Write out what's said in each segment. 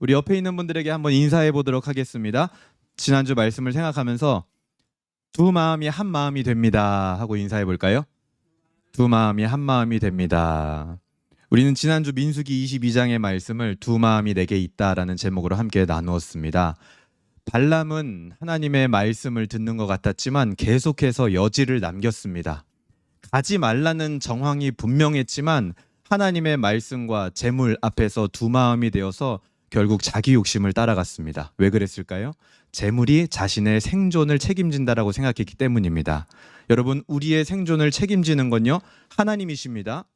우리 옆에 있는 분들에게 한번 인사해 보도록 하겠습니다. 지난주 말씀을 생각하면서 두 마음이 한 마음이 됩니다 하고 인사해 볼까요? 두 마음이 한 마음이 됩니다. 우리는 지난주 민수기 22장의 말씀을 두 마음이 내게 있다라는 제목으로 함께 나누었습니다. 발람은 하나님의 말씀을 듣는 것 같았지만 계속해서 여지를 남겼습니다. 가지 말라는 정황이 분명했지만 하나님의 말씀과 재물 앞에서 두 마음이 되어서 결국 자기 욕심을 따라갔습니다. 왜 그랬을까요? 재물이 자신의 생존을 책임진다라고 생각했기 때문입니다. 여러분, 우리의 생존을 책임지는 건요, 하나님이십니다.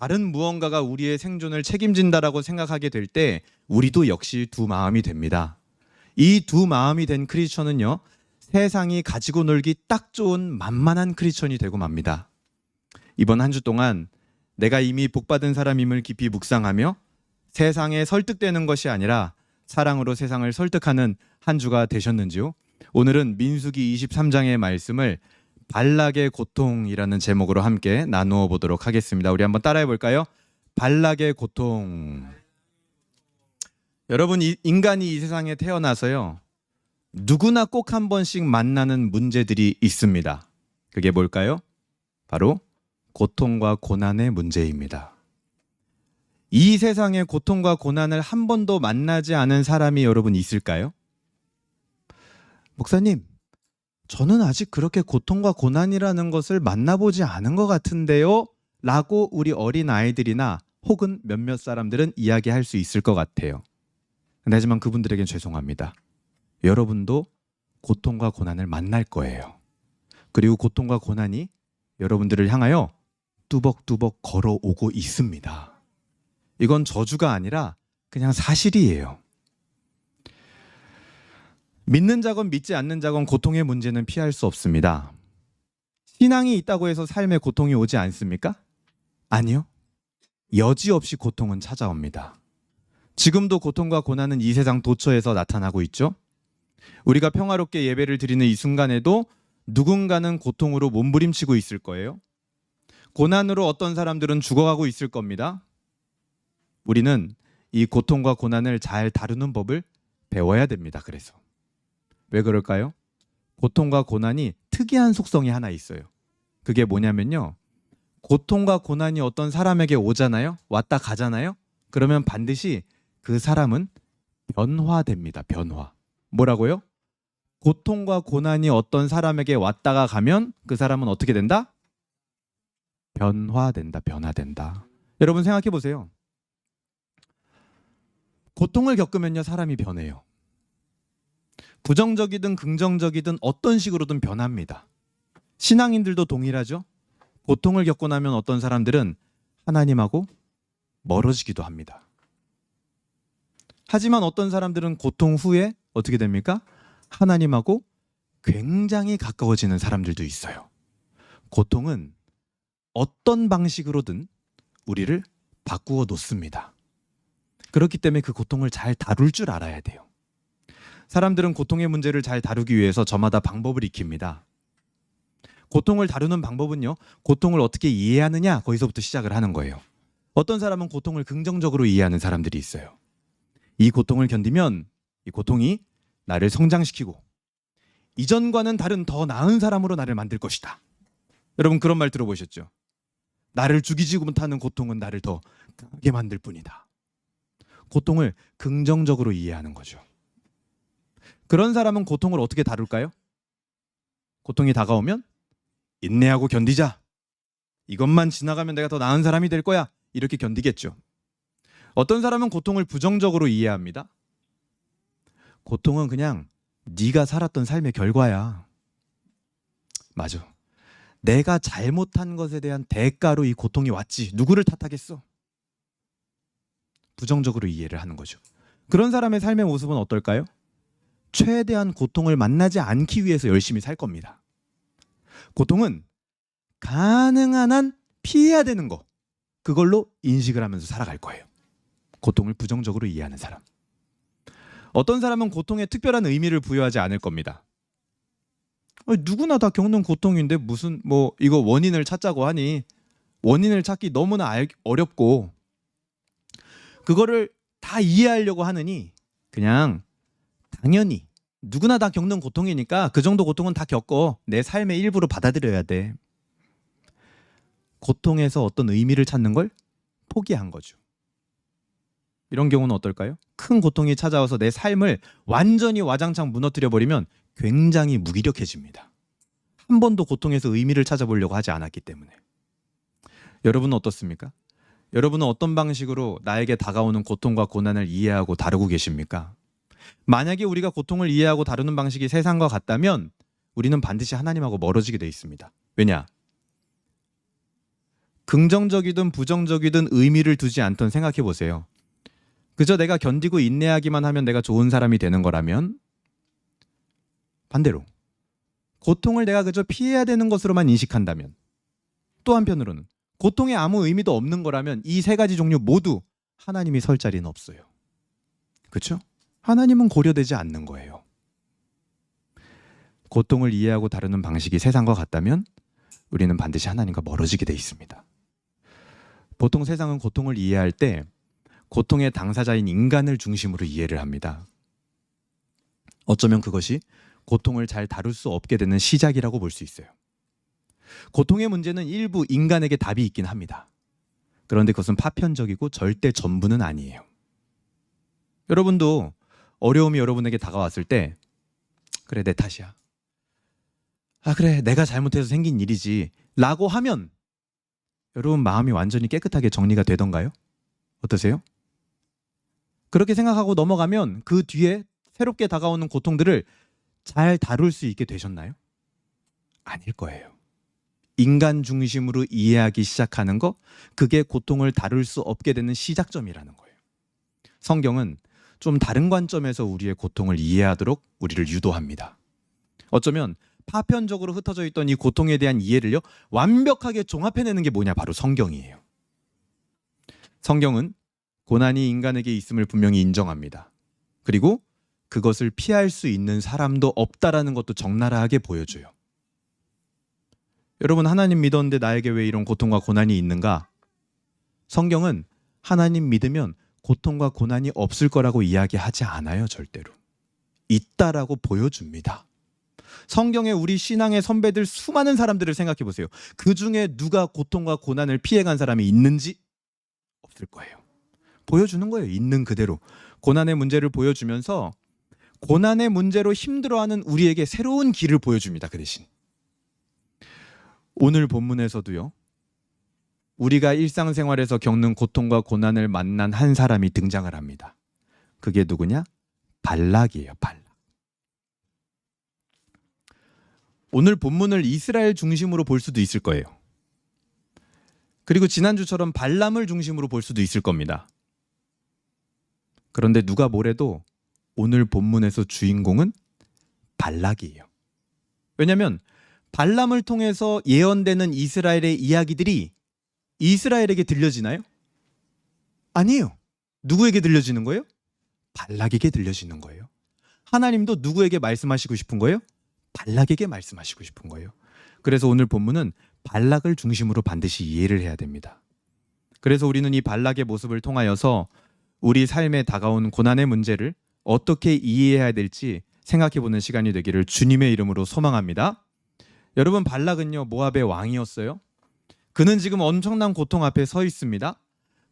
다른 무언가가 우리의 생존을 책임진다라고 생각하게 될 때 우리도 역시 두 마음이 됩니다. 이 두 마음이 된 크리스천은요, 세상이 가지고 놀기 딱 좋은 만만한 크리스천이 되고 맙니다. 이번 한 주 동안 내가 이미 복받은 사람임을 깊이 묵상하며 세상에 설득되는 것이 아니라 사랑으로 세상을 설득하는 한 주가 되셨는지요? 오늘은 민수기 23장의 말씀을 발락의 고통이라는 제목으로 함께 나누어 보도록 하겠습니다. 우리 한번 따라해 볼까요? 발락의 고통. 여러분, 인간이 이 세상에 태어나서요, 누구나 꼭 한 번씩 만나는 문제들이 있습니다. 그게 뭘까요? 바로 고통과 고난의 문제입니다. 이 세상의 고통과 고난을 한 번도 만나지 않은 사람이 여러분 있을까요? 목사님, 저는 아직 그렇게 고통과 고난이라는 것을 만나보지 않은 것 같은데요? 라고 우리 어린 아이들이나 혹은 몇몇 사람들은 이야기할 수 있을 것 같아요. 하지만 그분들에겐 죄송합니다. 여러분도 고통과 고난을 만날 거예요. 그리고 고통과 고난이 여러분들을 향하여 뚜벅뚜벅 걸어오고 있습니다. 이건 저주가 아니라 그냥 사실이에요. 믿는 자건 믿지 않는 자건 고통의 문제는 피할 수 없습니다. 신앙이 있다고 해서 삶에 고통이 오지 않습니까? 아니요. 여지없이 고통은 찾아옵니다. 지금도 고통과 고난은 이 세상 도처에서 나타나고 있죠. 우리가 평화롭게 예배를 드리는 이 순간에도 누군가는 고통으로 몸부림치고 있을 거예요. 고난으로 어떤 사람들은 죽어가고 있을 겁니다. 우리는 이 고통과 고난을 잘 다루는 법을 배워야 됩니다. 그래서 왜 그럴까요? 고통과 고난이 특이한 속성이 하나 있어요. 그게 뭐냐면요, 고통과 고난이 어떤 사람에게 오잖아요. 왔다 가잖아요. 그러면 반드시 그 사람은 변화됩니다. 변화. 뭐라고요? 고통과 고난이 어떤 사람에게 왔다가 가면 그 사람은 어떻게 된다? 변화된다. 변화된다. 여러분 생각해 보세요. 고통을 겪으면요, 사람이 변해요. 부정적이든 긍정적이든 어떤 식으로든 변합니다. 신앙인들도 동일하죠. 고통을 겪고 나면 어떤 사람들은 하나님하고 멀어지기도 합니다. 하지만 어떤 사람들은 고통 후에 어떻게 됩니까? 하나님하고 굉장히 가까워지는 사람들도 있어요. 고통은 어떤 방식으로든 우리를 바꾸어 놓습니다. 그렇기 때문에 그 고통을 잘 다룰 줄 알아야 돼요. 사람들은 고통의 문제를 잘 다루기 위해서 저마다 방법을 익힙니다. 고통을 다루는 방법은요, 고통을 어떻게 이해하느냐, 거기서부터 시작을 하는 거예요. 어떤 사람은 고통을 긍정적으로 이해하는 사람들이 있어요. 이 고통을 견디면 이 고통이 나를 성장시키고 이전과는 다른 더 나은 사람으로 나를 만들 것이다. 여러분 그런 말 들어보셨죠? 나를 죽이지 못하는 고통은 나를 더 강하게 만들 뿐이다. 고통을 긍정적으로 이해하는 거죠. 그런 사람은 고통을 어떻게 다룰까요? 고통이 다가오면 인내하고 견디자. 이것만 지나가면 내가 더 나은 사람이 될 거야. 이렇게 견디겠죠. 어떤 사람은 고통을 부정적으로 이해합니다. 고통은 그냥 네가 살았던 삶의 결과야. 맞아. 내가 잘못한 것에 대한 대가로 이 고통이 왔지. 누구를 탓하겠어? 부정적으로 이해를 하는 거죠. 그런 사람의 삶의 모습은 어떨까요? 최대한 고통을 만나지 않기 위해서 열심히 살 겁니다. 고통은 가능한 한 피해야 되는 거, 그걸로 인식을 하면서 살아갈 거예요. 고통을 부정적으로 이해하는 사람. 어떤 사람은 고통에 특별한 의미를 부여하지 않을 겁니다. 누구나 다 겪는 고통인데 무슨 이거 원인을 찾자고 하니, 원인을 찾기 너무나 어렵고 그거를 다 이해하려고 하느니 그냥 당연히 누구나 다 겪는 고통이니까 그 정도 고통은 다 겪어. 내 삶의 일부로 받아들여야 돼. 고통에서 어떤 의미를 찾는 걸 포기한 거죠. 이런 경우는 어떨까요? 큰 고통이 찾아와서 내 삶을 완전히 와장창 무너뜨려 버리면 굉장히 무기력해집니다. 한 번도 고통에서 의미를 찾아보려고 하지 않았기 때문에. 여러분은 어떻습니까? 여러분은 어떤 방식으로 나에게 다가오는 고통과 고난을 이해하고 다루고 계십니까? 만약에 우리가 고통을 이해하고 다루는 방식이 세상과 같다면 우리는 반드시 하나님하고 멀어지게 돼 있습니다. 왜냐? 긍정적이든 부정적이든 의미를 두지 않던 생각해 보세요. 그저 내가 견디고 인내하기만 하면 내가 좋은 사람이 되는 거라면, 반대로 고통을 내가 그저 피해야 되는 것으로만 인식한다면, 또 한편으로는 고통에 아무 의미도 없는 거라면 이 세 가지 종류 모두 하나님이 설 자리는 없어요. 그렇죠? 하나님은 고려되지 않는 거예요. 고통을 이해하고 다루는 방식이 세상과 같다면 우리는 반드시 하나님과 멀어지게 돼 있습니다. 보통 세상은 고통을 이해할 때 고통의 당사자인 인간을 중심으로 이해를 합니다. 어쩌면 그것이 고통을 잘 다룰 수 없게 되는 시작이라고 볼 수 있어요. 고통의 문제는 일부 인간에게 답이 있긴 합니다. 그런데 그것은 파편적이고 절대 전부는 아니에요. 여러분도 어려움이 여러분에게 다가왔을 때, 그래 내 탓이야, 아 그래 내가 잘못해서 생긴 일이지 라고 하면 여러분 마음이 완전히 깨끗하게 정리가 되던가요? 어떠세요? 그렇게 생각하고 넘어가면 그 뒤에 새롭게 다가오는 고통들을 잘 다룰 수 있게 되셨나요? 아닐 거예요. 인간 중심으로 이해하기 시작하는 거, 그게 고통을 다룰 수 없게 되는 시작점이라는 거예요. 성경은 좀 다른 관점에서 우리의 고통을 이해하도록 우리를 유도합니다. 어쩌면 파편적으로 흩어져 있던 이 고통에 대한 이해를요, 완벽하게 종합해내는 게 뭐냐? 바로 성경이에요. 성경은 고난이 인간에게 있음을 분명히 인정합니다. 그리고 그것을 피할 수 있는 사람도 없다라는 것도 적나라하게 보여줘요. 여러분, 하나님 믿었는데 나에게 왜 이런 고통과 고난이 있는가? 성경은 하나님 믿으면 고통과 고난이 없을 거라고 이야기하지 않아요. 절대로. 있다라고 보여줍니다. 성경에 우리 신앙의 선배들 수많은 사람들을 생각해 보세요. 그 중에 누가 고통과 고난을 피해간 사람이 있는지? 없을 거예요. 보여주는 거예요. 있는 그대로. 고난의 문제를 보여주면서 고난의 문제로 힘들어하는 우리에게 새로운 길을 보여줍니다. 그 대신. 오늘 본문에서도요, 우리가 일상생활에서 겪는 고통과 고난을 만난 한 사람이 등장을 합니다. 그게 누구냐? 발락이에요. 발락. 오늘 본문을 이스라엘 중심으로 볼 수도 있을 거예요. 그리고 지난주처럼 발람을 중심으로 볼 수도 있을 겁니다. 그런데 누가 뭐래도 오늘 본문에서 주인공은 발락이에요. 왜냐하면 발람을 통해서 예언되는 이스라엘의 이야기들이 이스라엘에게 들려지나요? 아니에요. 누구에게 들려지는 거예요? 발락에게 들려지는 거예요. 하나님도 누구에게 말씀하시고 싶은 거예요? 발락에게 말씀하시고 싶은 거예요. 그래서 오늘 본문은 발락을 중심으로 반드시 이해를 해야 됩니다. 그래서 우리는 이 발락의 모습을 통하여서 우리 삶에 다가오는 고난의 문제를 어떻게 이해해야 될지 생각해보는 시간이 되기를 주님의 이름으로 소망합니다. 여러분, 발락은요, 모압의 왕이었어요. 그는 지금 엄청난 고통 앞에 서 있습니다.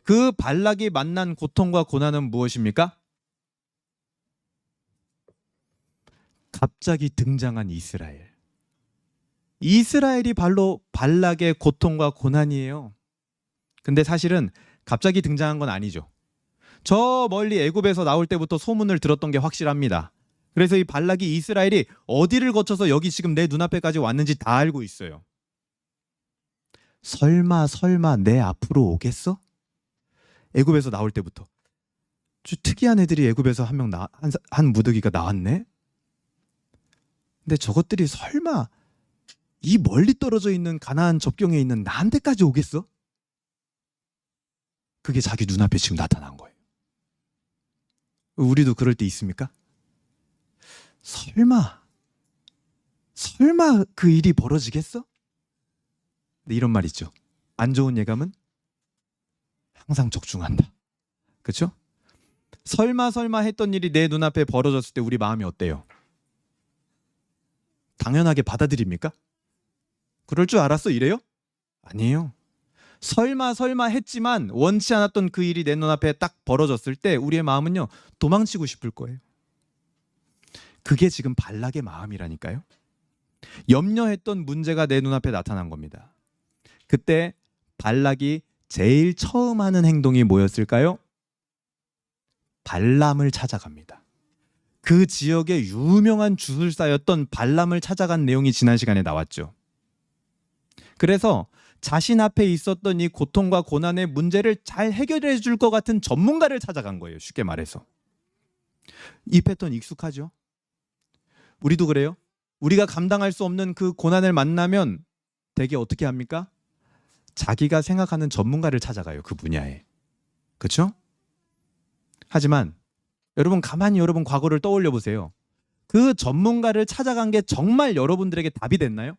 그 발락이 만난 고통과 고난은 무엇입니까? 갑자기 등장한 이스라엘. 이스라엘이 바로 발락의 고통과 고난이에요. 근데 사실은 갑자기 등장한 건 아니죠. 저 멀리 애굽에서 나올 때부터 소문을 들었던 게 확실합니다. 그래서 이 발락이 이스라엘이 어디를 거쳐서 여기 지금 내 눈앞에까지 왔는지 다 알고 있어요. 설마 내 앞으로 오겠어? 애굽에서 나올 때부터. 특이한 애들이 애굽에서 한 무더기가 나왔네? 근데 저것들이 설마 이 멀리 떨어져 있는 가나안 접경에 있는 나한테까지 오겠어? 그게 자기 눈앞에 지금 나타난 거예요. 우리도 그럴 때 있습니까? 설마 그 일이 벌어지겠어? 근데 이런 말 있죠. 안 좋은 예감은 항상 적중한다. 그렇죠? 설마 했던 일이 내 눈앞에 벌어졌을 때 우리 마음이 어때요? 당연하게 받아들입니까? 그럴 줄 알았어 이래요? 아니에요. 설마 했지만 원치 않았던 그 일이 내 눈앞에 딱 벌어졌을 때 우리의 마음은요, 도망치고 싶을 거예요. 그게 지금 발락의 마음이라니까요. 염려했던 문제가 내 눈앞에 나타난 겁니다. 그때 발락이 제일 처음 하는 행동이 뭐였을까요? 발람을 찾아갑니다. 그 지역의 유명한 주술사였던 발람을 찾아간 내용이 지난 시간에 나왔죠. 그래서 자신 앞에 있었던 이 고통과 고난의 문제를 잘 해결해 줄 것 같은 전문가를 찾아간 거예요. 쉽게 말해서. 이 패턴 익숙하죠? 우리도 그래요? 우리가 감당할 수 없는 그 고난을 만나면 되게 어떻게 합니까? 자기가 생각하는 전문가를 찾아가요. 그 분야에. 그렇죠? 하지만 여러분 가만히 여러분 과거를 떠올려 보세요. 그 전문가를 찾아간 게 정말 여러분들에게 답이 됐나요?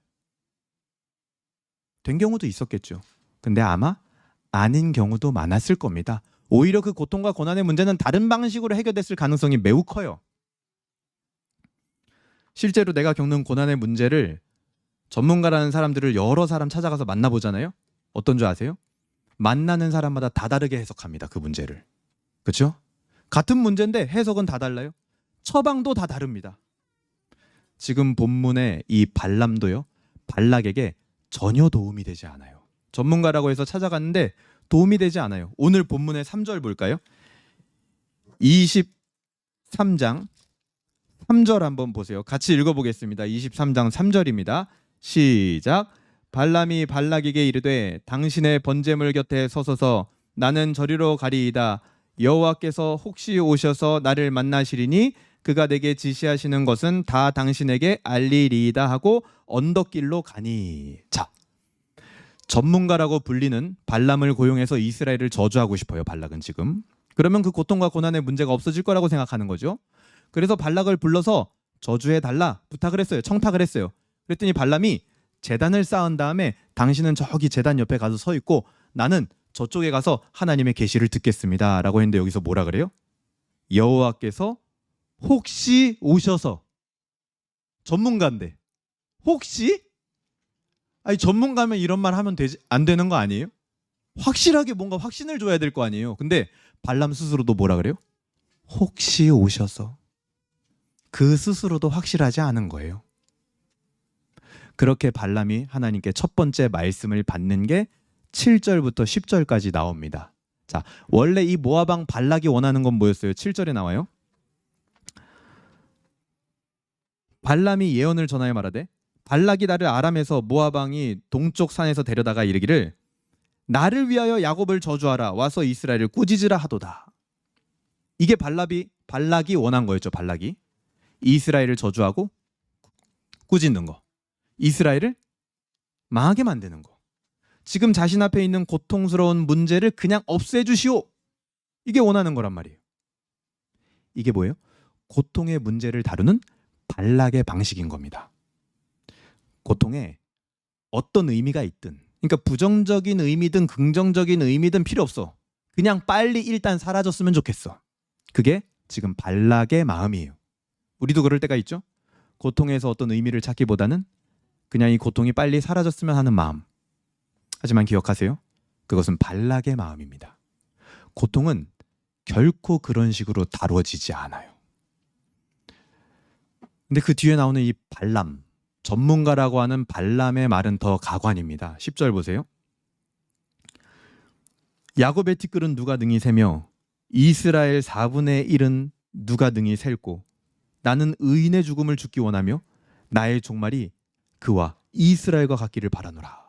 된 경우도 있었겠죠. 근데 아마 아닌 경우도 많았을 겁니다. 오히려 그 고통과 고난의 문제는 다른 방식으로 해결됐을 가능성이 매우 커요. 실제로 내가 겪는 고난의 문제를 전문가라는 사람들을 여러 사람 찾아가서 만나보잖아요. 어떤 줄 아세요? 만나는 사람마다 다 다르게 해석합니다. 그 문제를. 그렇죠? 같은 문제인데 해석은 다 달라요. 처방도 다 다릅니다. 지금 본문의 이 발람도요, 발락에게 전혀 도움이 되지 않아요. 전문가라고 해서 찾아갔는데 도움이 되지 않아요. 오늘 본문의 3절 볼까요? 23장 3절 한번 보세요. 같이 읽어보겠습니다. 23장 3절입니다. 시작. 발람이 발락에게 이르되 당신의 번제물 곁에 서소서 나는 저리로 가리이다. 여호와께서 혹시 오셔서 나를 만나시리니 그가 내게 지시하시는 것은 다 당신에게 알리리이다 하고 언덕길로 가니. 자, 전문가라고 불리는 발람을 고용해서 이스라엘을 저주하고 싶어요. 발락은 지금. 그러면 그 고통과 고난의 문제가 없어질 거라고 생각하는 거죠. 그래서 발락을 불러서 저주해달라 부탁을 했어요. 청탁을 했어요. 그랬더니 발람이 제단을 쌓은 다음에 당신은 저기 제단 옆에 가서 서 있고 나는 저쪽에 가서 하나님의 계시를 듣겠습니다 라고 했는데 여기서 뭐라 그래요? 여호와께서 혹시 오셔서. 전문가인데 혹시? 아니 전문가면 이런 말 하면 안 되는 거 아니에요? 확실하게 뭔가 확신을 줘야 될 거 아니에요. 근데 발람 스스로도 뭐라 그래요? 혹시 오셔서. 그 스스로도 확실하지 않은 거예요. 그렇게 발람이 하나님께 첫 번째 말씀을 받는 게 7절부터 10절까지 나옵니다. 자, 원래 이 모압 왕 발락이 원하는 건 뭐였어요? 7절에 나와요. 발람이 예언을 전하여 말하되 발락이 나를 아람에서 모압 왕이 동쪽 산에서 데려다가 이르기를 나를 위하여 야곱을 저주하라 와서 이스라엘을 꾸짖으라 하도다. 이게 발락이 원한 거였죠. 발락이 이스라엘을 저주하고 꾸짖는 거, 이스라엘을 망하게 만드는 거. 지금 자신 앞에 있는 고통스러운 문제를 그냥 없애주시오. 이게 원하는 거란 말이에요. 이게 뭐예요? 고통의 문제를 다루는 발락의 방식인 겁니다. 고통에 어떤 의미가 있든, 그러니까 부정적인 의미든 긍정적인 의미든 필요 없어. 그냥 빨리 일단 사라졌으면 좋겠어. 그게 지금 발락의 마음이에요. 우리도 그럴 때가 있죠. 고통에서 어떤 의미를 찾기보다는 그냥 이 고통이 빨리 사라졌으면 하는 마음. 하지만 기억하세요. 그것은 발락의 마음입니다. 고통은 결코 그런 식으로 다루어지지 않아요. 근데 그 뒤에 나오는 이 발람, 전문가라고 하는 발람의 말은 더 가관입니다. 10절 보세요. 야곱의 티끌은 누가 능히 세며 이스라엘 4분의 1은 누가 능히 셀고 나는 의인의 죽음을 죽기 원하며 나의 종말이 그와 이스라엘과 같기를 바라노라.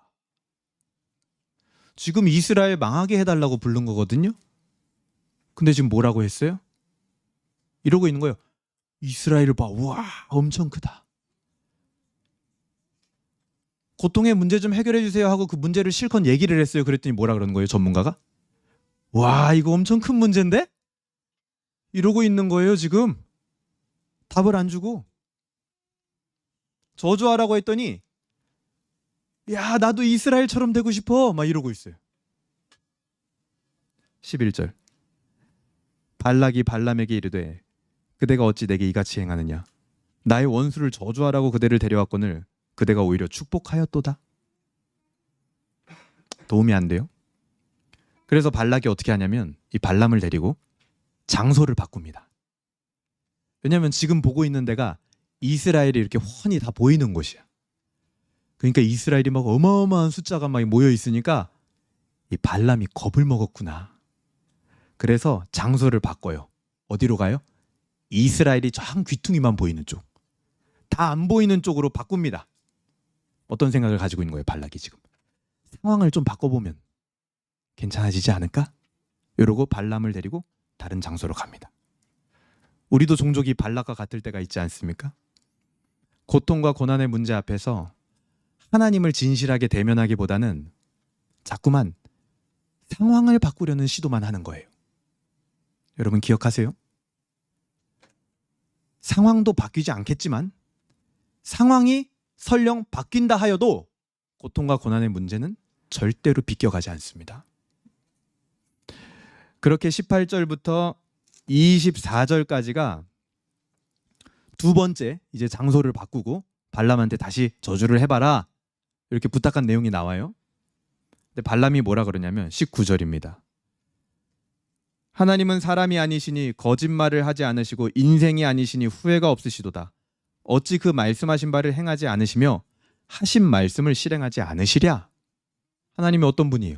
지금 이스라엘 망하게 해달라고 부른 거거든요. 근데 지금 뭐라고 했어요? 이러고 있는 거예요. 이스라엘을 봐. 우와, 엄청 크다. 고통의 문제 좀 해결해 주세요 하고 그 문제를 실컷 얘기를 했어요. 그랬더니 뭐라 그러는 거예요, 전문가가? 와, 이거 엄청 큰 문제인데? 이러고 있는 거예요, 지금. 답을 안 주고. 저주하라고 했더니 야, 나도 이스라엘처럼 되고 싶어 막 이러고 있어요. 11절. 발락이 발람에게 이르되 그대가 어찌 내게 이같이 행하느냐? 나의 원수를 저주하라고 그대를 데려왔거늘 그대가 오히려 축복하였도다. 도움이 안 돼요. 그래서 발락이 어떻게 하냐면 이 발람을 데리고 장소를 바꿉니다. 왜냐하면 지금 보고 있는 데가 이스라엘이 이렇게 훤히 다 보이는 곳이야. 그러니까 이스라엘이 막 어마어마한 숫자가 막 모여 있으니까 이 발람이 겁을 먹었구나. 그래서 장소를 바꿔요. 어디로 가요? 이스라엘이 저 한 귀퉁이만 보이는 쪽, 다 안 보이는 쪽으로 바꿉니다. 어떤 생각을 가지고 있는 거예요, 발락이 지금? 상황을 좀 바꿔보면 괜찮아지지 않을까? 이러고 발람을 데리고 다른 장소로 갑니다. 우리도 종족이 발락과 같을 때가 있지 않습니까? 고통과 고난의 문제 앞에서 하나님을 진실하게 대면하기보다는 자꾸만 상황을 바꾸려는 시도만 하는 거예요. 여러분 기억하세요? 상황도 바뀌지 않겠지만 상황이 설령 바뀐다 하여도 고통과 고난의 문제는 절대로 비껴가지 않습니다. 그렇게 18절부터 24절까지가 두 번째 이제 장소를 바꾸고 발람한테 다시 저주를 해봐라 이렇게 부탁한 내용이 나와요. 근데 발람이 뭐라 그러냐면 19절입니다. 하나님은 사람이 아니시니 거짓말을 하지 않으시고 인생이 아니시니 후회가 없으시도다. 어찌 그 말씀하신 바를 행하지 않으시며 하신 말씀을 실행하지 않으시랴. 하나님이 어떤 분이에요?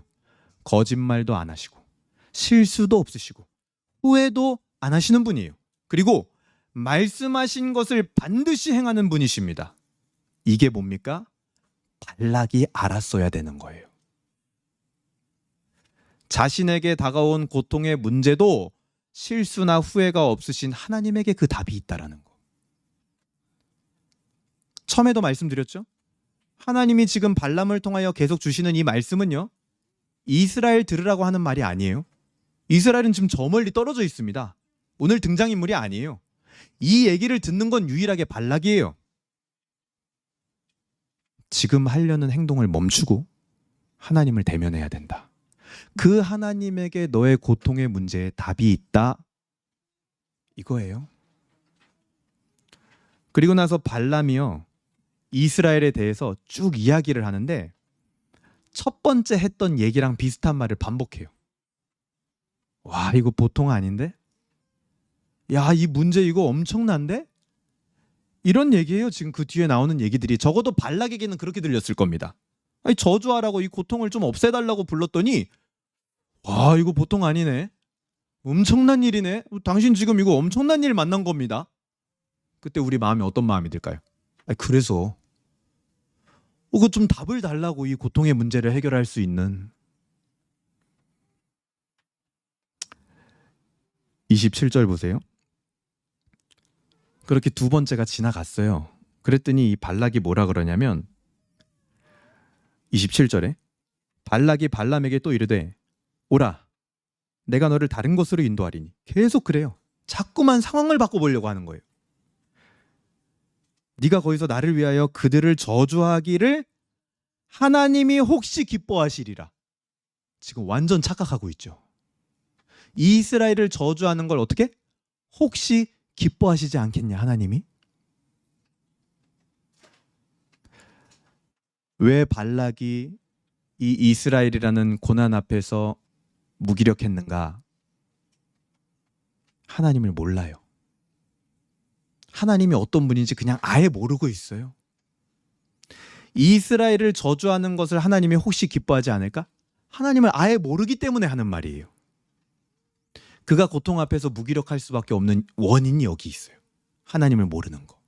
거짓말도 안 하시고 실수도 없으시고 후회도 안 하시는 분이에요. 그리고 말씀하신 것을 반드시 행하는 분이십니다. 이게 뭡니까? 발락이 알았어야 되는 거예요. 자신에게 다가온 고통의 문제도 실수나 후회가 없으신 하나님에게 그 답이 있다라는 거. 처음에도 말씀드렸죠? 하나님이 지금 발람을 통하여 계속 주시는 이 말씀은요, 이스라엘 들으라고 하는 말이 아니에요. 이스라엘은 지금 저 멀리 떨어져 있습니다. 오늘 등장인물이 아니에요. 이 얘기를 듣는 건 유일하게 발락이에요. 지금 하려는 행동을 멈추고 하나님을 대면해야 된다. 그 하나님에게 너의 고통의 문제에 답이 있다. 이거예요. 그리고 나서 발람이요, 이스라엘에 대해서 쭉 이야기를 하는데 첫 번째 했던 얘기랑 비슷한 말을 반복해요. 와, 이거 보통 아닌데? 야, 이 문제 이거 엄청난데? 이런 얘기예요. 지금 그 뒤에 나오는 얘기들이. 적어도 발락에게는 그렇게 들렸을 겁니다. 아니, 저주하라고 이 고통을 좀 없애달라고 불렀더니 와, 이거 보통 아니네. 엄청난 일이네. 당신 지금 이거 엄청난 일 만난 겁니다. 그때 우리 마음이 어떤 마음이 들까요? 아니, 그래서 그거 좀 답을 달라고, 이 고통의 문제를 해결할 수 있는. 27절 보세요. 그렇게 두 번째가 지나갔어요. 그랬더니 이 발락이 뭐라 그러냐면 27절에 발락이 발람에게 또 이르되 오라, 내가 너를 다른 곳으로 인도하리니. 계속 그래요. 자꾸만 상황을 바꿔보려고 하는 거예요. 네가 거기서 나를 위하여 그들을 저주하기를 하나님이 혹시 기뻐하시리라. 지금 완전 착각하고 있죠. 이스라엘을 저주하는 걸 어떻게? 혹시 기뻐하시지 않겠냐, 하나님이? 왜 발락이 이 이스라엘이라는 고난 앞에서 무기력했는가? 하나님을 몰라요. 하나님이 어떤 분인지 그냥 아예 모르고 있어요. 이스라엘을 저주하는 것을 하나님이 혹시 기뻐하지 않을까? 하나님을 아예 모르기 때문에 하는 말이에요. 그가 고통 앞에서 무기력할 수밖에 없는 원인이 여기 있어요. 하나님을 모르는 거.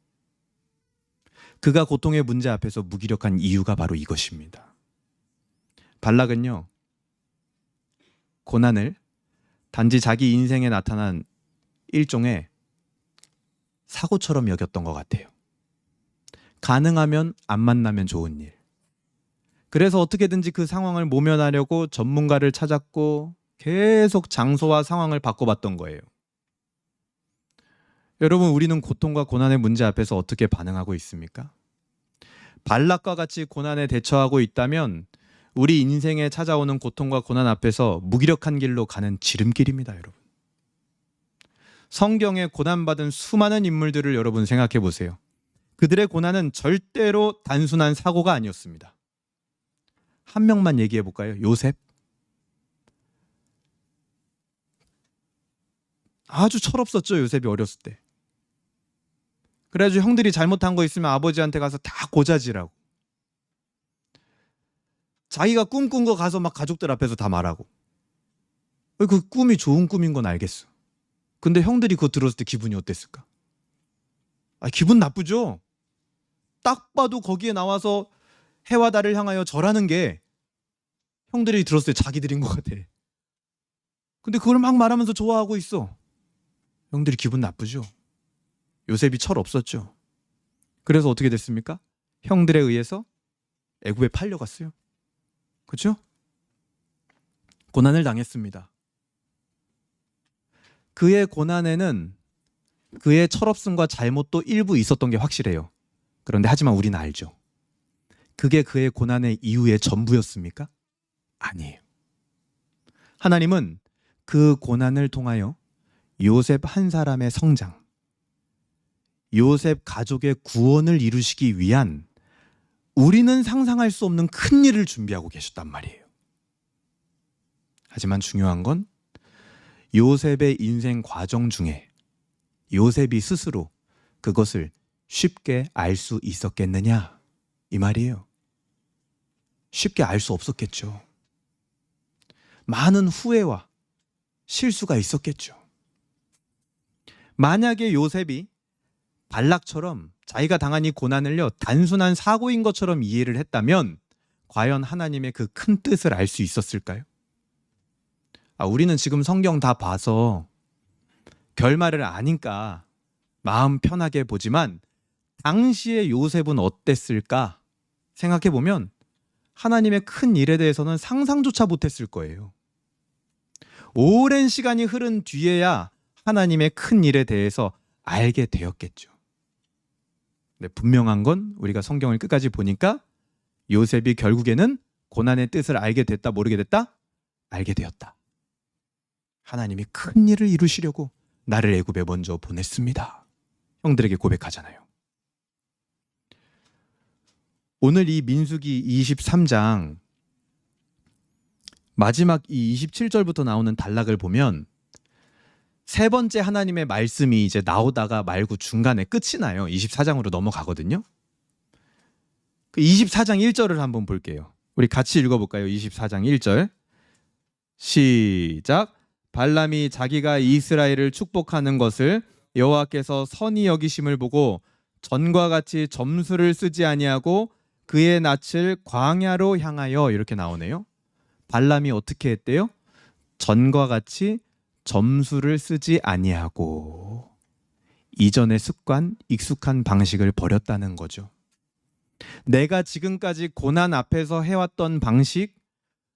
그가 고통의 문제 앞에서 무기력한 이유가 바로 이것입니다. 발락은요, 고난을 단지 자기 인생에 나타난 일종의 사고처럼 여겼던 것 같아요. 가능하면 안 만나면 좋은 일. 그래서 어떻게든지 그 상황을 모면하려고 전문가를 찾았고 계속 장소와 상황을 바꿔봤던 거예요. 여러분, 우리는 고통과 고난의 문제 앞에서 어떻게 반응하고 있습니까? 발락과 같이 고난에 대처하고 있다면 우리 인생에 찾아오는 고통과 고난 앞에서 무기력한 길로 가는 지름길입니다, 여러분. 성경에 고난받은 수많은 인물들을 여러분 생각해 보세요. 그들의 고난은 절대로 단순한 사고가 아니었습니다. 한 명만 얘기해 볼까요? 요셉. 아주 철없었죠, 요셉이 어렸을 때. 그래가지고 형들이 잘못한 거 있으면 아버지한테 가서 다 고자지라고. 자기가 꿈꾼 거 가서 막 가족들 앞에서 다 말하고. 그 꿈이 좋은 꿈인 건 알겠어. 근데 형들이 그거 들었을 때 기분이 어땠을까? 기분 나쁘죠? 딱 봐도 거기에 나와서 해와 달을 향하여 절하는 게 형들이 들었을 때 자기들인 것 같아. 근데 그걸 막 말하면서 좋아하고 있어. 형들이 기분 나쁘죠? 요셉이 철 없었죠? 그래서 어떻게 됐습니까? 형들에 의해서 애굽에 팔려갔어요. 그렇죠? 고난을 당했습니다. 그의 고난에는 그의 철없음과 잘못도 일부 있었던 게 확실해요. 그런데 하지만 우리는 알죠. 그게 그의 고난의 이유의 전부였습니까? 아니에요. 하나님은 그 고난을 통하여 요셉 한 사람의 성장, 요셉 가족의 구원을 이루시기 위한 우리는 상상할 수 없는 큰 일을 준비하고 계셨단 말이에요. 하지만 중요한 건 요셉의 인생 과정 중에 요셉이 스스로 그것을 쉽게 알 수 있었겠느냐, 이 말이에요. 쉽게 알 수 없었겠죠. 많은 후회와 실수가 있었겠죠. 만약에 요셉이 발락처럼 자기가 당한 이 고난을요 단순한 사고인 것처럼 이해를 했다면 과연 하나님의 그 큰 뜻을 알 수 있었을까요? 우리는 지금 성경 다 봐서 결말을 아니까 마음 편하게 보지만 당시의 요셉은 어땠을까 생각해보면 하나님의 큰 일에 대해서는 상상조차 못했을 거예요. 오랜 시간이 흐른 뒤에야 하나님의 큰 일에 대해서 알게 되었겠죠. 근데 분명한 건 우리가 성경을 끝까지 보니까 요셉이 결국에는 고난의 뜻을 알게 됐다, 모르게 됐다? 알게 되었다. 하나님이 큰 일을 이루시려고 나를 애굽에 먼저 보냈습니다. 형들에게 고백하잖아요. 오늘 이 민수기 23장 마지막 이 27절부터 나오는 단락을 보면 세 번째 하나님의 말씀이 이제 나오다가 말고 중간에 끝이 나요. 24장으로 넘어가거든요. 그 24장 1절을 한번 볼게요. 우리 같이 읽어볼까요? 24장 1절 시작. 발람이 자기가 이스라엘을 축복하는 것을 여호와께서 선히 여기심을 보고 전과 같이 점수를 쓰지 아니하고 그의 낯을 광야로 향하여, 이렇게 나오네요. 발람이 어떻게 했대요? 전과 같이 점수를 쓰지 아니하고 이전의 습관, 익숙한 방식을 버렸다는 거죠. 내가 지금까지 고난 앞에서 해왔던 방식,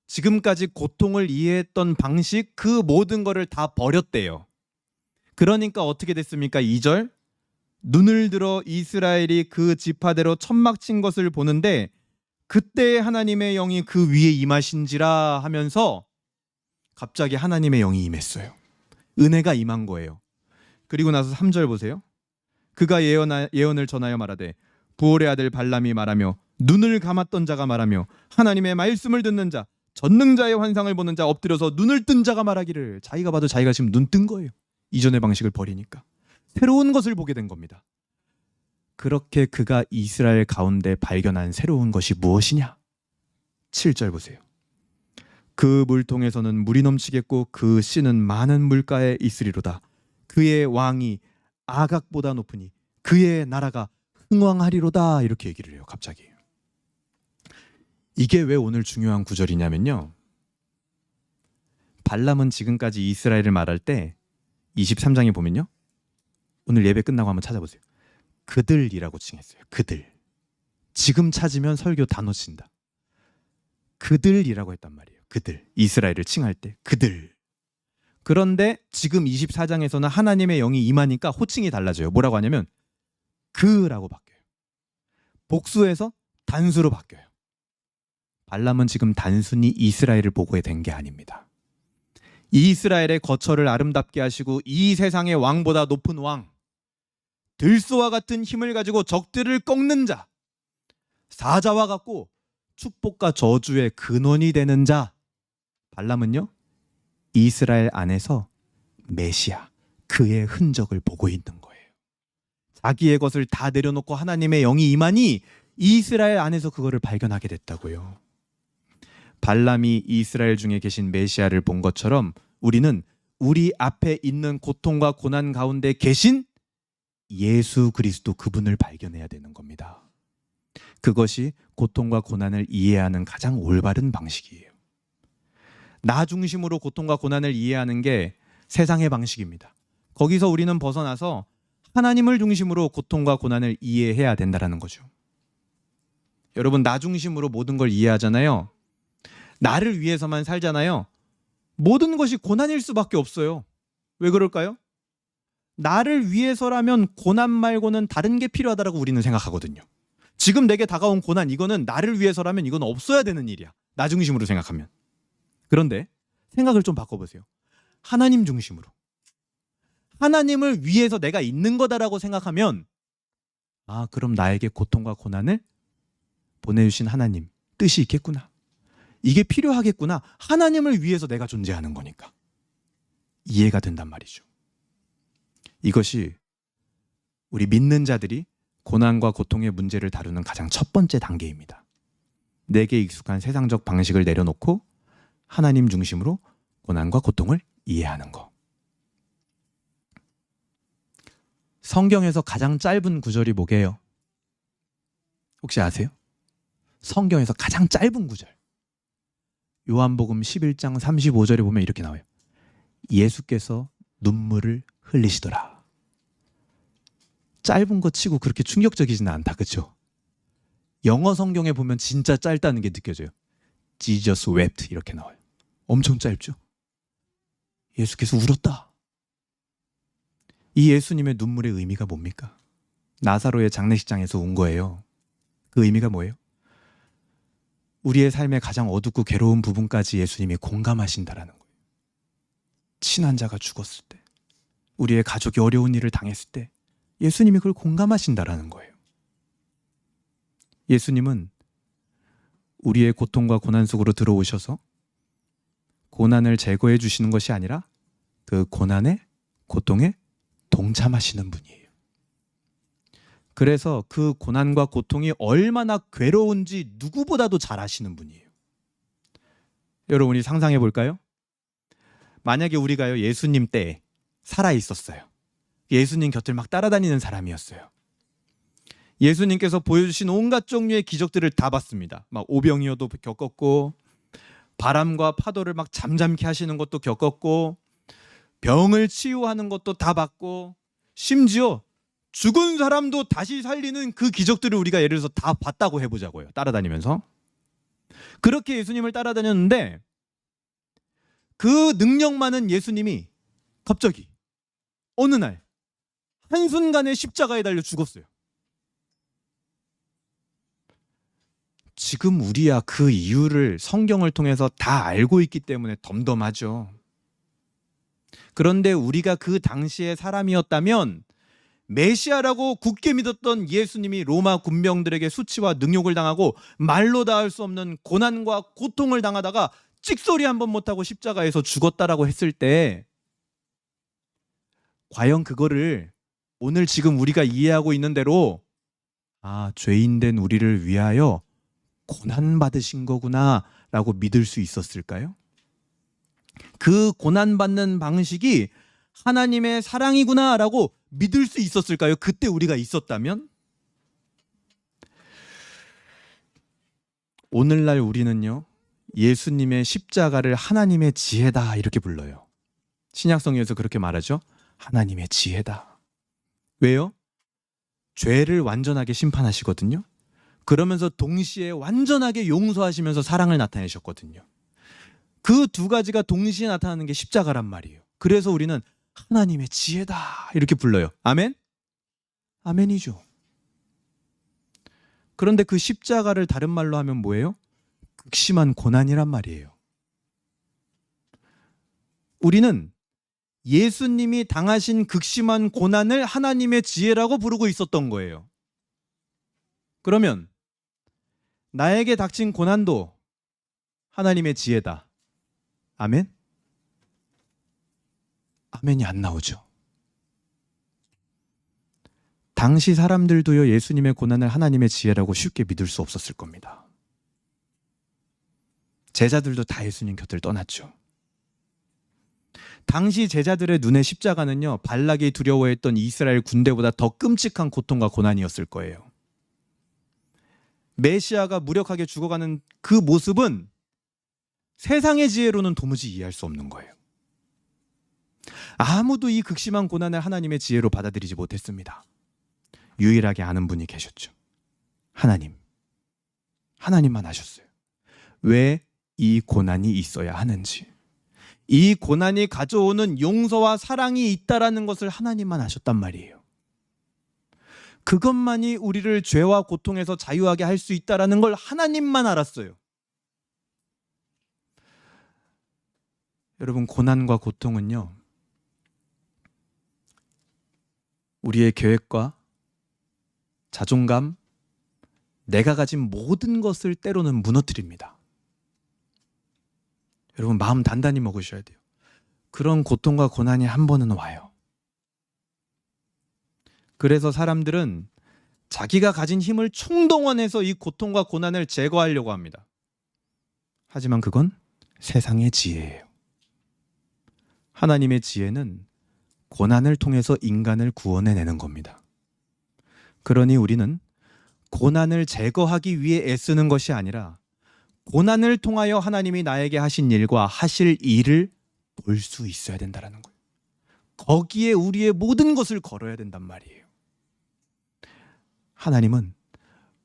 지금까지 고통을 이해했던 방식, 그 모든 거를 다 버렸대요. 그러니까 어떻게 됐습니까? 2절 눈을 들어 이스라엘이 그 지파대로 천막 친 것을 보는데 그때 하나님의 영이 그 위에 임하신지라 하면서 갑자기 하나님의 영이 임했어요. 은혜가 임한 거예요. 그리고 나서 3절 보세요. 그가 예언을 전하여 말하되 부올의 아들 발람이 말하며 눈을 감았던 자가 말하며 하나님의 말씀을 듣는 자, 전능자의 환상을 보는 자, 엎드려서 눈을 뜬 자가 말하기를. 자기가 봐도 자기가 지금 눈 뜬 거예요. 이전의 방식을 버리니까 새로운 것을 보게 된 겁니다. 그렇게 그가 이스라엘 가운데 발견한 새로운 것이 무엇이냐? 7절 보세요. 그 물통에서는 물이 넘치겠고 그 씨는 많은 물가에 있으리로다. 그의 왕이 아각보다 높으니 그의 나라가 흥왕하리로다. 이렇게 얘기를 해요. 갑자기. 이게 왜 오늘 중요한 구절이냐면요, 발람은 지금까지 이스라엘을 말할 때 23장에 보면요, 오늘 예배 끝나고 한번 찾아보세요. 그들이라고 칭했어요. 그들. 지금 찾으면 설교 다 놓친다. 그들이라고 했단 말이에요. 그들. 이스라엘을 칭할 때 그들. 그런데 지금 24장에서는 하나님의 영이 임하니까 호칭이 달라져요. 뭐라고 하냐면 그라고 바뀌어요. 복수에서 단수로 바뀌어요. 발람은 지금 단순히 이스라엘을 보고 된 게 아닙니다. 이스라엘의 거처를 아름답게 하시고 이 세상의 왕보다 높은 왕, 들소와 같은 힘을 가지고 적들을 꺾는 자, 사자와 같고 축복과 저주의 근원이 되는 자, 발람은요 이스라엘 안에서 메시아, 그의 흔적을 보고 있는 거예요. 자기의 것을 다 내려놓고 하나님의 영이 임하니 이스라엘 안에서 그거를 발견하게 됐다고요. 발람이 이스라엘 중에 계신 메시아를 본 것처럼 우리는 우리 앞에 있는 고통과 고난 가운데 계신 예수 그리스도, 그분을 발견해야 되는 겁니다. 그것이 고통과 고난을 이해하는 가장 올바른 방식이에요. 나 중심으로 고통과 고난을 이해하는 게 세상의 방식입니다. 거기서 우리는 벗어나서 하나님을 중심으로 고통과 고난을 이해해야 된다는 거죠. 여러분, 나 중심으로 모든 걸 이해하잖아요. 나를 위해서만 살잖아요. 모든 것이 고난일 수밖에 없어요. 왜 그럴까요? 나를 위해서라면 고난 말고는 다른 게 필요하다고 우리는 생각하거든요. 지금 내게 다가온 고난, 이거는 나를 위해서라면 이건 없어야 되는 일이야. 나 중심으로 생각하면. 그런데 생각을 좀 바꿔보세요. 하나님 중심으로. 하나님을 위해서 내가 있는 거다라고 생각하면, 아, 그럼 나에게 고통과 고난을 보내주신 하나님 뜻이 있겠구나. 이게 필요하겠구나. 하나님을 위해서 내가 존재하는 거니까. 이해가 된단 말이죠. 이것이 우리 믿는 자들이 고난과 고통의 문제를 다루는 가장 첫 번째 단계입니다. 내게 익숙한 세상적 방식을 내려놓고 하나님 중심으로 고난과 고통을 이해하는 거. 성경에서 가장 짧은 구절이 뭐게요? 혹시 아세요? 성경에서 가장 짧은 구절. 요한복음 11장 35절에 보면 이렇게 나와요. 예수께서 눈물을 흘리시더라. 짧은 거 치고 그렇게 충격적이지는 않다, 그렇죠? 영어 성경에 보면 진짜 짧다는 게 느껴져요. Jesus wept 이렇게 나와요. 엄청 짧죠? 예수께서 울었다. 이 예수님의 눈물의 의미가 뭡니까? 나사로의 장례식장에서 운 거예요. 그 의미가 뭐예요? 우리의 삶의 가장 어둡고 괴로운 부분까지 예수님이 공감하신다라는 거예요. 친한 자가 죽었을 때, 우리의 가족이 어려운 일을 당했을 때 예수님이 그걸 공감하신다라는 거예요. 예수님은 우리의 고통과 고난 속으로 들어오셔서 고난을 제거해 주시는 것이 아니라 그 고난에, 고통에 동참하시는 분이에요. 그래서 그 고난과 고통이 얼마나 괴로운지 누구보다도 잘 아시는 분이에요. 여러분이 상상해 볼까요? 만약에 우리가요, 예수님 때에 살아 있었어요. 예수님 곁을 막 따라다니는 사람이었어요. 예수님께서 보여주신 온갖 종류의 기적들을 다 봤습니다. 막 오병이어도 겪었고, 바람과 파도를 막 잠잠케 하시는 것도 겪었고, 병을 치유하는 것도 다 봤고, 심지어 죽은 사람도 다시 살리는 그 기적들을 우리가 예를 들어서 다 봤다고 해보자고요. 따라다니면서. 그렇게 예수님을 따라다녔는데 그 능력 많은 예수님이 갑자기 어느 날 한순간에 십자가에 달려 죽었어요. 지금 우리야 그 이유를 성경을 통해서 다 알고 있기 때문에 덤덤하죠. 그런데 우리가 그 당시의 사람이었다면 메시아라고 굳게 믿었던 예수님이 로마 군병들에게 수치와 능욕을 당하고 말로 다 할 수 없는 고난과 고통을 당하다가 찍소리 한 번 못하고 십자가에서 죽었다라고 했을 때 과연 그거를 오늘 지금 우리가 이해하고 있는 대로 아, 죄인된 우리를 위하여 고난받으신 거구나 라고 믿을 수 있었을까요? 그 고난받는 방식이 하나님의 사랑이구나 라고 믿을 수 있었을까요? 그때 우리가 있었다면? 오늘날 우리는요, 예수님의 십자가를 하나님의 지혜다 이렇게 불러요. 신약성경에서 그렇게 말하죠. 하나님의 지혜다. 왜요? 죄를 완전하게 심판하시거든요. 그러면서 동시에 완전하게 용서하시면서 사랑을 나타내셨거든요. 그 두 가지가 동시에 나타나는 게 십자가란 말이에요. 그래서 우리는 하나님의 지혜다 이렇게 불러요. 아멘? 아멘이죠. 그런데 그 십자가를 다른 말로 하면 뭐예요? 극심한 고난이란 말이에요. 우리는 예수님이 당하신 극심한 고난을 하나님의 지혜라고 부르고 있었던 거예요. 그러면 나에게 닥친 고난도 하나님의 지혜다. 아멘? 아멘이 안 나오죠. 당시 사람들도요, 예수님의 고난을 하나님의 지혜라고 쉽게 믿을 수 없었을 겁니다. 제자들도 다 예수님 곁을 떠났죠. 당시 제자들의 눈에 십자가는요, 발락이 두려워했던 이스라엘 군대보다 더 끔찍한 고통과 고난이었을 거예요. 메시아가 무력하게 죽어가는 그 모습은 세상의 지혜로는 도무지 이해할 수 없는 거예요. 아무도 이 극심한 고난을 하나님의 지혜로 받아들이지 못했습니다. 유일하게 아는 분이 계셨죠. 하나님만 아셨어요. 왜 이 고난이 있어야 하는지, 이 고난이 가져오는 용서와 사랑이 있다라는 것을 하나님만 아셨단 말이에요. 그것만이 우리를 죄와 고통에서 자유하게 할 수 있다라는 걸 하나님만 알았어요. 여러분, 고난과 고통은요, 우리의 계획과 자존감, 내가 가진 모든 것을 때로는 무너뜨립니다. 여러분, 마음 단단히 먹으셔야 돼요. 그런 고통과 고난이 한 번은 와요. 그래서 사람들은 자기가 가진 힘을 총동원해서 이 고통과 고난을 제거하려고 합니다. 하지만 그건 세상의 지혜예요. 하나님의 지혜는 고난을 통해서 인간을 구원해내는 겁니다. 그러니 우리는 고난을 제거하기 위해 애쓰는 것이 아니라 고난을 통하여 하나님이 나에게 하신 일과 하실 일을 볼 수 있어야 된다는 거예요. 거기에 우리의 모든 것을 걸어야 된단 말이에요. 하나님은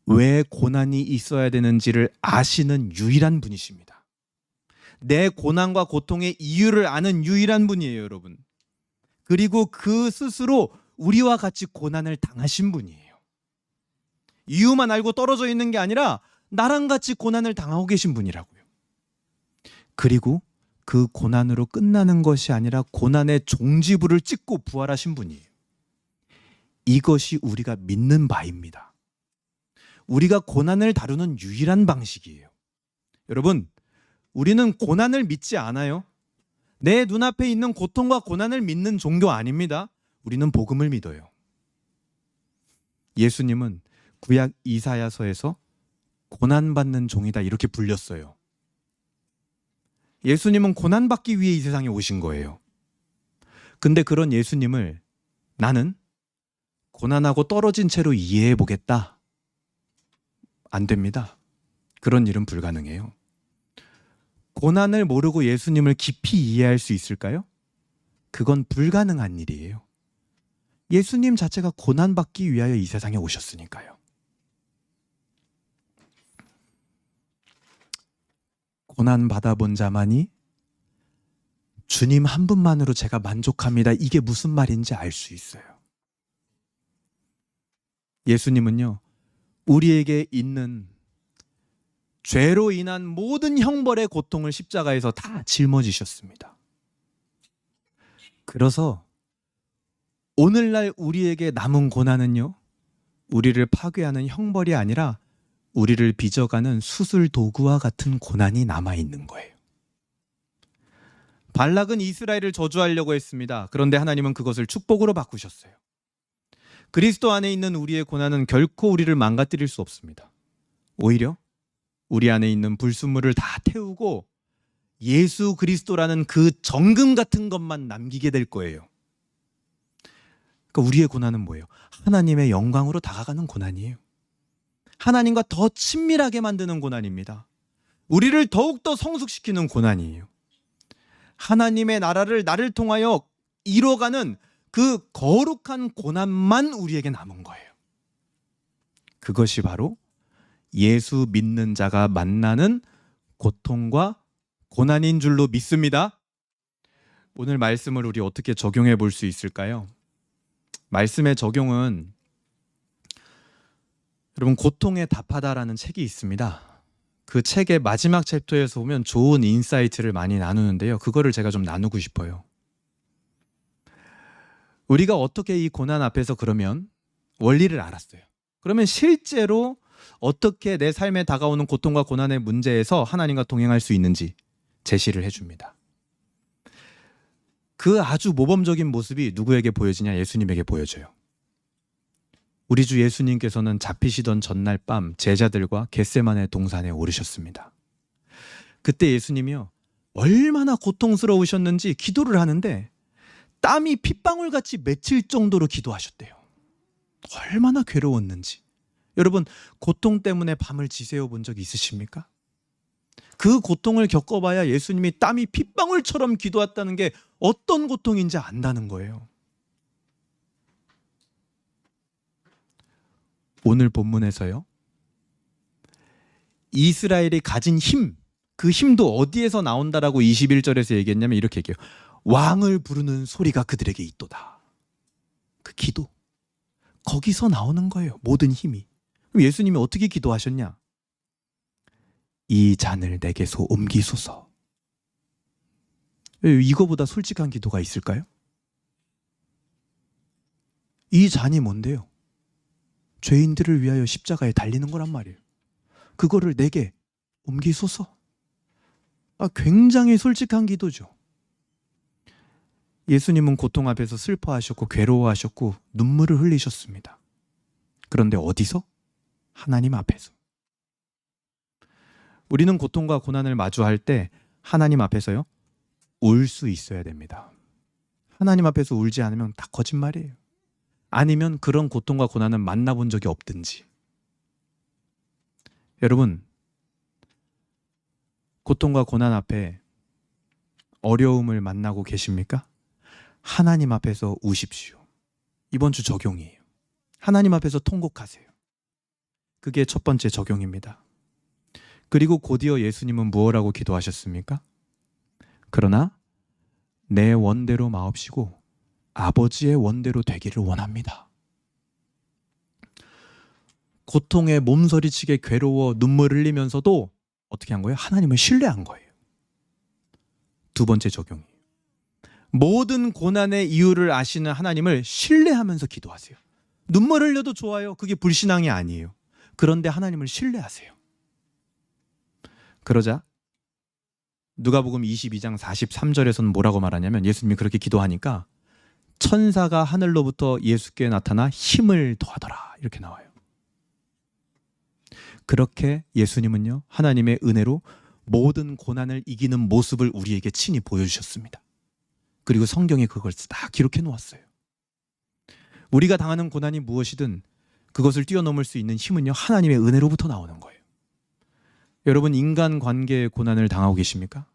왜 고난이 있어야 되는지를 아시는 유일한 분이십니다. 내 고난과 고통의 이유를 아는 유일한 분이에요, 여러분. 그리고 그 스스로 우리와 같이 고난을 당하신 분이에요. 이유만 알고 떨어져 있는 게 아니라 나랑 같이 고난을 당하고 계신 분이라고요. 그리고 그 고난으로 끝나는 것이 아니라 고난의 종지부를 찍고 부활하신 분이에요. 이것이 우리가 믿는 바입니다. 우리가 고난을 다루는 유일한 방식이에요. 여러분, 우리는 고난을 믿지 않아요. 내 눈앞에 있는 고통과 고난을 믿는 종교 아닙니다. 우리는 복음을 믿어요. 예수님은 구약 이사야서에서 고난받는 종이다 이렇게 불렸어요. 예수님은 고난받기 위해 이 세상에 오신 거예요. 근데 그런 예수님을 나는 고난하고 떨어진 채로 이해해 보겠다. 안 됩니다. 그런 일은 불가능해요. 고난을 모르고 예수님을 깊이 이해할 수 있을까요? 그건 불가능한 일이에요. 예수님 자체가 고난받기 위하여 이 세상에 오셨으니까요. 고난 받아본 자만이 주님 한 분만으로 제가 만족합니다. 이게 무슨 말인지 알 수 있어요. 예수님은요, 우리에게 있는 죄로 인한 모든 형벌의 고통을 십자가에서 다 짊어지셨습니다. 그래서 오늘날 우리에게 남은 고난은요, 우리를 파괴하는 형벌이 아니라 우리를 빚어가는 수술 도구와 같은 고난이 남아있는 거예요. 발락은 이스라엘을 저주하려고 했습니다. 그런데 하나님은 그것을 축복으로 바꾸셨어요. 그리스도 안에 있는 우리의 고난은 결코 우리를 망가뜨릴 수 없습니다. 오히려 우리 안에 있는 불순물을 다 태우고 예수 그리스도라는 그 정금 같은 것만 남기게 될 거예요. 그러니까 우리의 고난은 뭐예요? 하나님의 영광으로 다가가는 고난이에요. 하나님과 더 친밀하게 만드는 고난입니다. 우리를 더욱더 성숙시키는 고난이에요. 하나님의 나라를 나를 통하여 이뤄가는 그 거룩한 고난만 우리에게 남은 거예요. 그것이 바로 예수 믿는 자가 만나는 고통과 고난인 줄로 믿습니다. 오늘 말씀을 우리 어떻게 적용해 볼 수 있을까요? 말씀의 적용은 여러분, 고통에 답하다라는 책이 있습니다. 그 책의 마지막 챕터에서 보면 좋은 인사이트를 많이 나누는데요. 그거를 제가 좀 나누고 싶어요. 우리가 어떻게 이 고난 앞에서 그러면 원리를 알았어요. 그러면 실제로 어떻게 내 삶에 다가오는 고통과 고난의 문제에서 하나님과 동행할 수 있는지 제시를 해줍니다. 그 아주 모범적인 모습이 누구에게 보여지냐? 예수님에게 보여져요. 우리 주 예수님께서는 잡히시던 전날 밤 제자들과 겟세마네 동산에 오르셨습니다. 그때 예수님이요, 얼마나 고통스러우셨는지 기도를 하는데 땀이 핏방울같이 맺힐 정도로 기도하셨대요. 얼마나 괴로웠는지. 여러분, 고통 때문에 밤을 지새워 본 적 있으십니까? 그 고통을 겪어봐야 예수님이 땀이 핏방울처럼 기도했다는 게 어떤 고통인지 안다는 거예요. 오늘 본문에서요, 이스라엘이 가진 힘, 그 힘도 어디에서 나온다라고 21절에서 얘기했냐면 이렇게 얘기해요. 왕을 부르는 소리가 그들에게 있도다. 그 기도, 거기서 나오는 거예요. 모든 힘이. 그럼 예수님이 어떻게 기도하셨냐? 이 잔을 내게서 옮기소서. 이거보다 솔직한 기도가 있을까요? 이 잔이 뭔데요? 죄인들을 위하여 십자가에 달리는 거란 말이에요. 그거를 내게 옮기소서. 굉장히 솔직한 기도죠. 예수님은 고통 앞에서 슬퍼하셨고 괴로워하셨고 눈물을 흘리셨습니다. 그런데 어디서? 하나님 앞에서. 우리는 고통과 고난을 마주할 때 하나님 앞에서요, 울 수 있어야 됩니다. 하나님 앞에서 울지 않으면 다 거짓말이에요. 아니면 그런 고통과 고난은 만나본 적이 없든지. 여러분, 고통과 고난 앞에 어려움을 만나고 계십니까? 하나님 앞에서 우십시오. 이번 주 적용이에요. 하나님 앞에서 통곡하세요. 그게 첫 번째 적용입니다. 그리고 곧이어 예수님은 무엇라고 기도하셨습니까? 그러나 내 원대로 마옵시고 아버지의 원대로 되기를 원합니다. 고통에 몸서리치게 괴로워 눈물 흘리면서도 어떻게 한 거예요? 하나님을 신뢰한 거예요. 두 번째 적용이에요. 모든 고난의 이유를 아시는 하나님을 신뢰하면서 기도하세요. 눈물 흘려도 좋아요. 그게 불신앙이 아니에요. 그런데 하나님을 신뢰하세요. 그러자 누가복음 22장 43절에서는 뭐라고 말하냐면 예수님이 그렇게 기도하니까 천사가 하늘로부터 예수께 나타나 힘을 더하더라 이렇게 나와요. 그렇게 예수님은요, 하나님의 은혜로 모든 고난을 이기는 모습을 우리에게 친히 보여주셨습니다. 그리고 성경에 그걸 다 기록해 놓았어요. 우리가 당하는 고난이 무엇이든 그것을 뛰어넘을 수 있는 힘은요, 하나님의 은혜로부터 나오는 거예요. 여러분, 인간관계의 고난을 당하고 계십니까?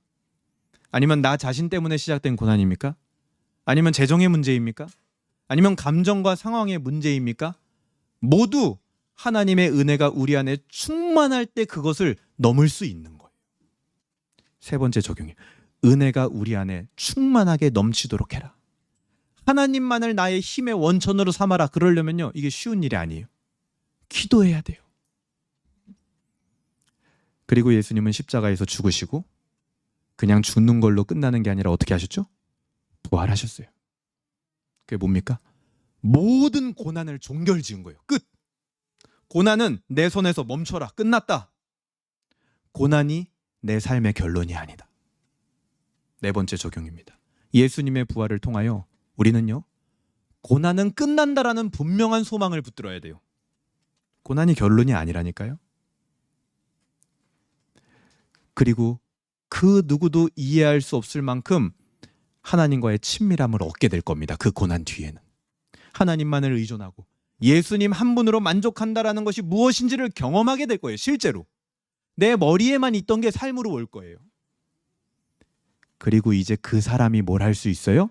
아니면 나 자신 때문에 시작된 고난입니까? 아니면 재정의 문제입니까? 아니면 감정과 상황의 문제입니까? 모두 하나님의 은혜가 우리 안에 충만할 때 그것을 넘을 수 있는 거예요. 세 번째 적용이에요. 은혜가 우리 안에 충만하게 넘치도록 해라. 하나님만을 나의 힘의 원천으로 삼아라. 그러려면요, 이게 쉬운 일이 아니에요. 기도해야 돼요. 그리고 예수님은 십자가에서 죽으시고 그냥 죽는 걸로 끝나는 게 아니라 어떻게 하셨죠? 부활하셨어요. 그게 뭡니까? 모든 고난을 종결지은 거예요. 끝. 고난은 내 손에서 멈춰라. 끝났다. 고난이 내 삶의 결론이 아니다. 네 번째 적용입니다. 예수님의 부활을 통하여 우리는요, 고난은 끝난다라는 분명한 소망을 붙들어야 돼요. 고난이 결론이 아니라니까요. 그리고 그 누구도 이해할 수 없을 만큼 하나님과의 친밀함을 얻게 될 겁니다. 그 고난 뒤에는. 하나님만을 의존하고 예수님 한 분으로 만족한다라는 것이 무엇인지를 경험하게 될 거예요. 실제로. 내 머리에만 있던 게 삶으로 올 거예요. 그리고 이제 그 사람이 뭘 할 수 있어요?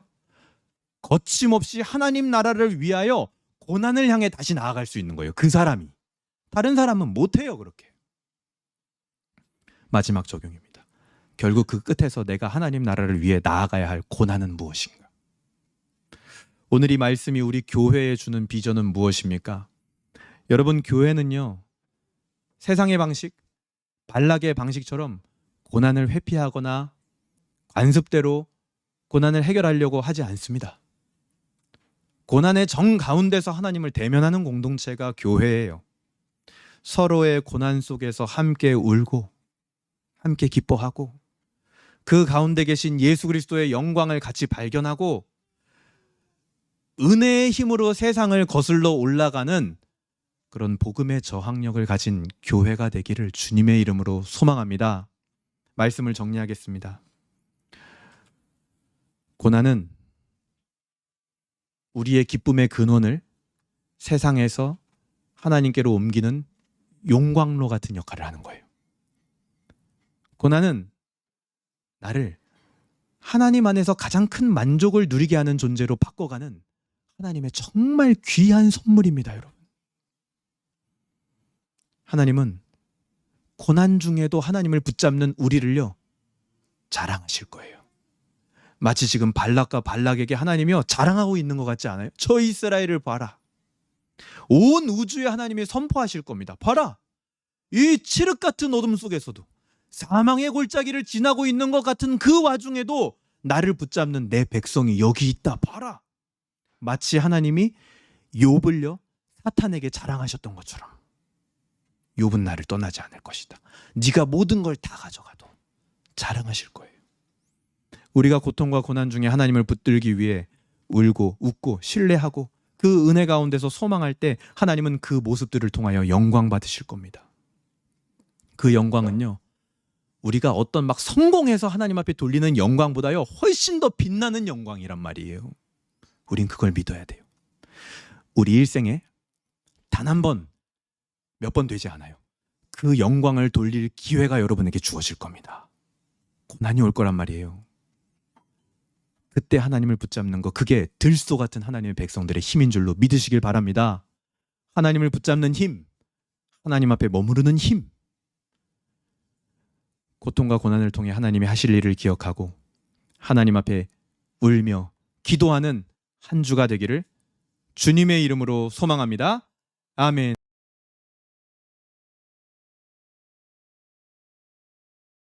거침없이 하나님 나라를 위하여 고난을 향해 다시 나아갈 수 있는 거예요. 그 사람이. 다른 사람은 못해요. 그렇게. 마지막 적용입니다. 결국 그 끝에서 내가 하나님 나라를 위해 나아가야 할 고난은 무엇인가? 오늘 이 말씀이 우리 교회에 주는 비전은 무엇입니까? 여러분, 교회는요, 세상의 방식, 발락의 방식처럼 고난을 회피하거나 관습대로 고난을 해결하려고 하지 않습니다. 고난의 정 가운데서 하나님을 대면하는 공동체가 교회예요. 서로의 고난 속에서 함께 울고 함께 기뻐하고 그 가운데 계신 예수 그리스도의 영광을 같이 발견하고 은혜의 힘으로 세상을 거슬러 올라가는 그런 복음의 저항력을 가진 교회가 되기를 주님의 이름으로 소망합니다. 말씀을 정리하겠습니다. 고난은 우리의 기쁨의 근원을 세상에서 하나님께로 옮기는 용광로 같은 역할을 하는 거예요. 고난은 나를 하나님 안에서 가장 큰 만족을 누리게 하는 존재로 바꿔가는 하나님의 정말 귀한 선물입니다, 여러분. 하나님은 고난 중에도 하나님을 붙잡는 우리를요, 자랑하실 거예요. 마치 지금 발락과 발락에게 하나님이요 자랑하고 있는 것 같지 않아요? 저 이스라엘을 봐라. 온 우주에 하나님이 선포하실 겁니다. 봐라. 이 칠흑 같은 어둠 속에서도 사망의 골짜기를 지나고 있는 것 같은 그 와중에도 나를 붙잡는 내 백성이 여기 있다. 봐라. 마치 하나님이 욥을요 사탄에게 자랑하셨던 것처럼 욥은 나를 떠나지 않을 것이다. 네가 모든 걸 다 가져가도 자랑하실 거예요. 우리가 고통과 고난 중에 하나님을 붙들기 위해 울고 웃고 신뢰하고 그 은혜 가운데서 소망할 때 하나님은 그 모습들을 통하여 영광 받으실 겁니다. 그 영광은요, 우리가 어떤 막 성공해서 하나님 앞에 돌리는 영광보다요 훨씬 더 빛나는 영광이란 말이에요. 우린 그걸 믿어야 돼요. 우리 일생에 단 한 번, 몇 번 되지 않아요. 그 영광을 돌릴 기회가 여러분에게 주어질 겁니다. 고난이 올 거란 말이에요. 그때 하나님을 붙잡는 거, 그게 들소 같은 하나님의 백성들의 힘인 줄로 믿으시길 바랍니다. 하나님을 붙잡는 힘, 하나님 앞에 머무르는 힘, 고통과 고난을 통해 하나님이 하실 일을 기억하고 하나님 앞에 울며 기도하는 한 주가 되기를 주님의 이름으로 소망합니다. 아멘.